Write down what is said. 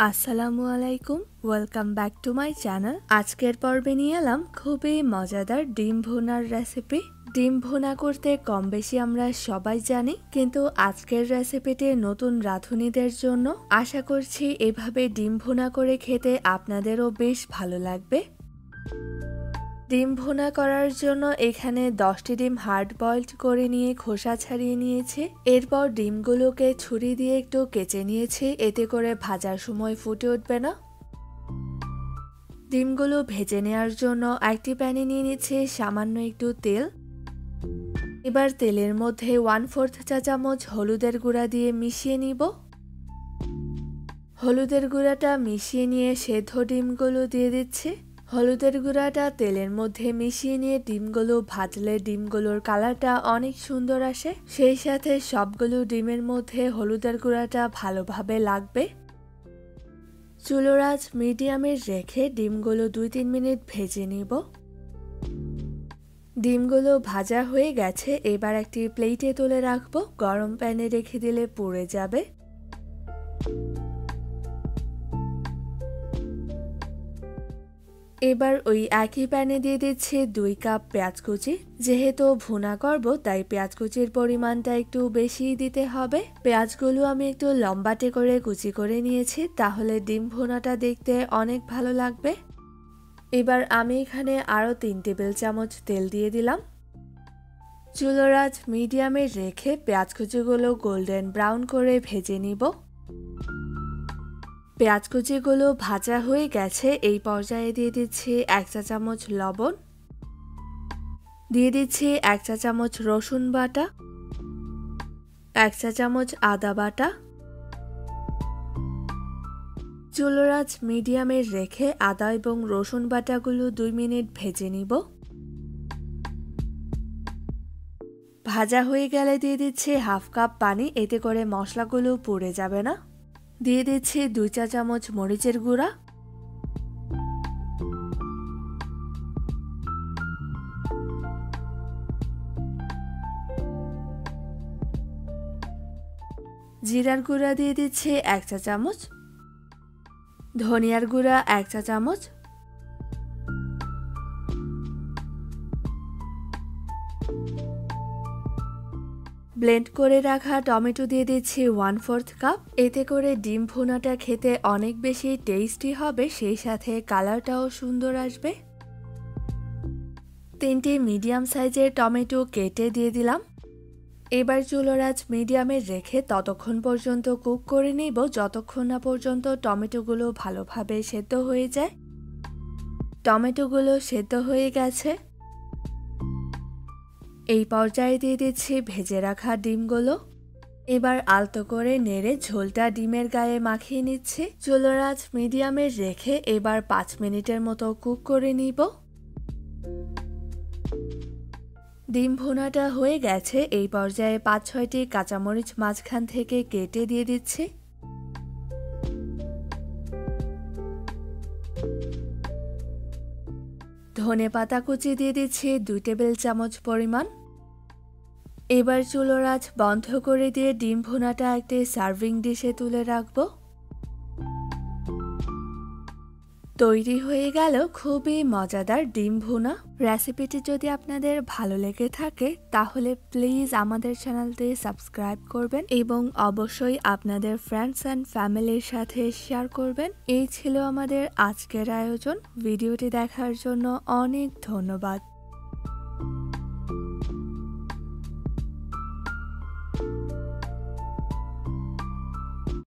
আসসালামু আলাইকুম, welcome back to my channel. আজকের পর্বে নিয়ে এলাম খুবই মজাদার ডিম ভুনার রেসিপি। ডিম ভুনা করতে কম বেশি আমরা সবাই জানি, কিন্তু আজকের রেসিপিটি নতুন রাঁধুনিদের জন্য। আশা করছি এভাবে ডিম ভুনা করে খেতে আপনাদেরও বেশ ভালো লাগবে। ডিম ভুনা করার জন্য এখানে 10টি ডিম হার্ড বয়েলড করে নিয়ে খোসা ছাড়িয়ে নিয়েছি। এরপর ডিমগুলোকে ছুরি দিয়ে একটু কেচে নিয়েছি, এতে করে ভাজার সময় ফুটে উঠবে না। ডিমগুলো ভেজে নেওয়ার জন্য একটি প্যানে নিয়ে নিচ্ছি সামান্য একটু তেল। এবার তেলের মধ্যে 1/4 চা চামচ হলুদের গুঁড়া দিয়ে মিশিয়ে নিব। হলুদের গুঁড়াটা মিশিয়ে নিয়ে সেদ্ধ ডিমগুলো দিয়ে দিচ্ছি। হলুদের গুঁড়াটা তেলের মধ্যে মিশিয়ে নিয়ে ডিমগুলো ভাজলে ডিমগুলোর কালারটা অনেক সুন্দর আসে। সেই সাথে সবগুলো ডিমের মধ্যে হলুদের গুঁড়াটা ভালোভাবে লাগবে। চুলার আঁচ মিডিয়ামে রেখে ডিমগুলো 2-3 মিনিট ভেজে নিব। ডিমগুলো ভাজা হয়ে গেছে, এবার একটি প্লেটে তুলে রাখবো। গরম প্যানে রেখে দিলে পুড়ে যাবে। এবার ওই একই প্যানে দিয়ে দিচ্ছি 2 কাপ পেঁয়াজ কুচি। যেহেতু ভুনা করব তাই পেঁয়াজ কুচির পরিমাণটা একটু বেশি দিতে হবে। পেঁয়াজগুলো আমি একটু লম্বাটে করে কুচি করে নিয়েছি, তাহলে ডিম ভুনাটা দেখতে অনেক ভালো লাগবে। এবার আমি এখানে আরও 3 টেবিল চামচ তেল দিয়ে দিলাম। চুলার আঁচ মিডিয়ামে রেখে পেঁয়াজ কুচিগুলো গোল্ডেন ব্রাউন করে ভেজে নিব। পেঁয়াজ কুচিগুলো ভাজা হয়ে গেছে, এই পর্যায়ে দিয়ে দিচ্ছি 1 চা চামচ লবণ, দিয়ে দিচ্ছি 1 চা চামচ রসুন বাটা, 1 চা চামচ আদা বাটা। চুলার আঁচ মিডিয়ামে রেখে আদা এবং রসুন বাটাগুলো 2 মিনিট ভেজে নিব। ভাজা হয়ে গেলে দিয়ে দিচ্ছি 1/2 কাপ পানি, এতে করে মশলাগুলো পুড়ে যাবে না। দিয়ে দিচ্ছি 2 চা চামচ মরিচের গুঁড়া, জিরার গুঁড়া দিয়ে দিচ্ছি 1 চা চামচ, ধনিয়ার গুঁড়া 1 চা চামচ, ব্লেন্ড করে রাখা টমেটো দিয়ে দিচ্ছি 1/4 কাপ। এতে করে ডিম ভুনাটা খেতে অনেক বেশি টেস্টি হবে, সেই সাথে কালারটাও সুন্দর আসবে। 3টি মিডিয়াম সাইজের টমেটো কেটে দিয়ে দিলাম। এবার চুলার আঁচ মিডিয়ামে রেখে ততক্ষণ পর্যন্ত কুক করে নিব যতক্ষণ না পর্যন্ত টমেটোগুলো ভালোভাবে সেদ্ধ হয়ে যায়। টমেটোগুলো সেদ্ধ হয়ে গেছে, এই পর্যায়ে দিয়ে দিচ্ছি ভেজে রাখা ডিমগুলো। এবার আলতো করে নেড়ে ঝোলটা ডিমের গায়ে মাখিয়ে নিচ্ছি। চুলার আঁচ মিডিয়ামে রেখে এবার 5 মিনিটের মতো কুক করে নিব। ডিম ভুনাটা হয়ে গেছে, এই পর্যায়ে 5-6টি কাঁচামরিচ মাঝখান থেকে কেটে দিয়ে দিচ্ছি। ধনে পাতা কুচি দিয়ে দিচ্ছি 2 টেবিল চামচ পরিমাণ। এবার চুলার আঁচ বন্ধ করে দিয়ে ডিম ভুনাটা একটি সার্ভিং ডিশে তুলে রাখবো। তৈরি হয়ে গেল খুবই মজাদার ডিম ভুনা। রেসিপিটি যদি আপনাদের ভালো লেগে থাকে তাহলে প্লিজ আমাদের চ্যানেলটি সাবস্ক্রাইব করবেন এবং অবশ্যই আপনাদের ফ্রেন্ডস অ্যান্ড ফ্যামিলির সাথে শেয়ার করবেন। এই ছিল আমাদের আজকের আয়োজন। ভিডিওটি দেখার জন্য অনেক ধন্যবাদ।